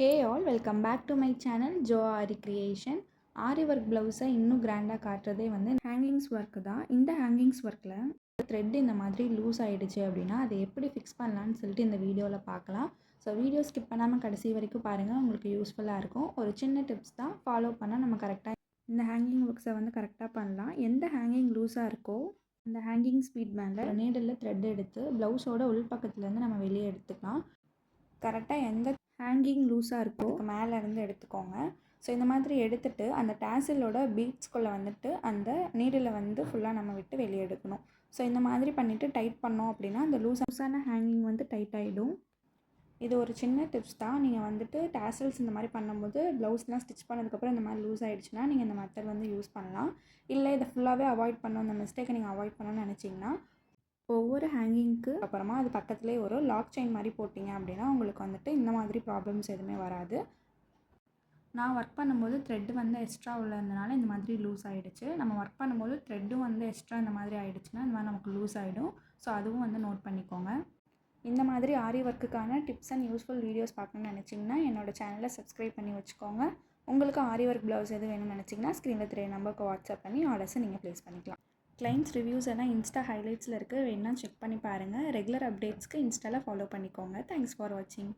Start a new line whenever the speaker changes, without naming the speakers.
Hey all, welcome back to my channel Jo Ari Creation. Aari work ப்ளவுஸை இன்னும் கிராண்டாக காட்டுறதே வந்து ஹேங்கிங்ஸ் ஒர்க்கு தான். இந்த ஹேங்கிங்ஸ் ஒர்க்கில் த்ரெட் இந்த மாதிரி லூஸ் ஆகிடுச்சு அப்படின்னா அதை எப்படி ஃபிக்ஸ் பண்ணலான்னு சொல்லிட்டு இந்த வீடியோவில் பார்க்கலாம். ஸோ வீடியோ ஸ்கிப் பண்ணாமல் கடைசி வரைக்கும் பாருங்கள், உங்களுக்கு யூஸ்ஃபுல்லாக இருக்கும். ஒரு சின்ன டிப்ஸ் தான், ஃபாலோ பண்ணால் நம்ம கரெக்டாக இந்த ஹேங்கிங் ஒர்க்ஸை வந்து கரெக்டாக பண்ணலாம். எந்த ஹேங்கிங் லூஸாக இருக்கோ அந்த ஹேங்கிங் ஸ்பீட் பேண்டில் நீடில் த்ரெட் எடுத்து ப்ளவுஸோட உள் பக்கத்துலேருந்து நம்ம வெளியே எடுத்துக்கலாம். கரெக்டாக எந்த ஹேங்கிங் லூஸாக இருக்கோ அதுக்கு மேலே இருந்து எடுத்துக்கோங்க. ஸோ இந்த மாதிரி எடுத்துகிட்டு அந்த டேசிலோட பீட்ஸ்குள்ளே வந்துட்டு அந்த நீடில் வந்து ஃபுல்லாக நம்ம விட்டு வெளியே எடுக்கணும். ஸோ இந்த மாதிரி பண்ணிவிட்டு டைட் பண்ணோம் அப்படின்னா அந்த லூஸான ஹேங்கிங் வந்து டைட் ஆகிடும். இது ஒரு சின்ன டிப்ஸ் தான். நீங்கள் வந்துட்டு டேசல்ஸ் இந்த மாதிரி பண்ணும்போது ப்ளவுஸ்லாம் ஸ்டிச் பண்ணதுக்கப்புறம் இந்த மாதிரி லூஸ் ஆகிடுச்சுன்னா நீங்கள் இந்த மெத்தட் வந்து யூஸ் பண்ணலாம். இல்லை இதை ஃபுல்லாகவே அவாய்ட் பண்ணணும், இந்த மிஸ்டேக்கை நீங்கள் அவாய்ட் பண்ணணும்னு நினச்சிங்கன்னா ஒவ்வொரு ஹேங்கிங்க்கு அப்புறமா அது பக்கத்துலேயே ஒரு லாக் செயின் மாதிரி போட்டிங்க அப்படின்னா உங்களுக்கு வந்துட்டு இந்த மாதிரி ப்ராப்ளம்ஸ் எதுவுமே வராது. நான் ஒர்க் பண்ணும்போது த்ரெட்டு வந்து எக்ஸ்ட்ரா உள்ளதுனால இந்த மாதிரி லூஸ் ஆகிடுச்சு. நம்ம ஒர்க் பண்ணும்போது த்ரெட்டும் வந்து எக்ஸ்ட்ரா இந்த மாதிரி ஆகிடுச்சுன்னா இந்த மாதிரி நமக்கு லூஸ் ஆகிடும். ஸோ அதுவும் வந்து நோட் பண்ணிக்கோங்க. இந்த மாதிரி ஆரி ஒர்க்குக்கான டிப்ஸ் அண்ட் யூஸ்ஃபுல் வீடியோஸ் பார்க்கணுன்னு நினச்சிங்கன்னா என்னோடய சேனலை சப்ஸ்கிரைப் பண்ணி வச்சுக்கோங்க. உங்களுக்கு ஆரி ஒர்க் ப்ளவுஸ் எது வேணும்னு நினச்சிங்கன்னா ஸ்க்ரீனில் தெரிய நம்பருக்கு வாட்ஸ்அப் பண்ணி ஆர்டர்ஸை நீங்கள் ப்ளேஸ் பண்ணிக்கலாம். கிளைண்ட்ஸ் ரிவ்யூஸ் எல்லாம் இன்ஸ்டா ஹைலைட்ஸில் இருக்குது, வேணால் செக் பண்ணி பாருங்கள். ரெகுலர் அப்டேட்ஸ்க்கு இன்ஸ்டாவில் ஃபாலோ பண்ணிக்கோங்க. தேங்க்ஸ் ஃபார் வாட்சிங்.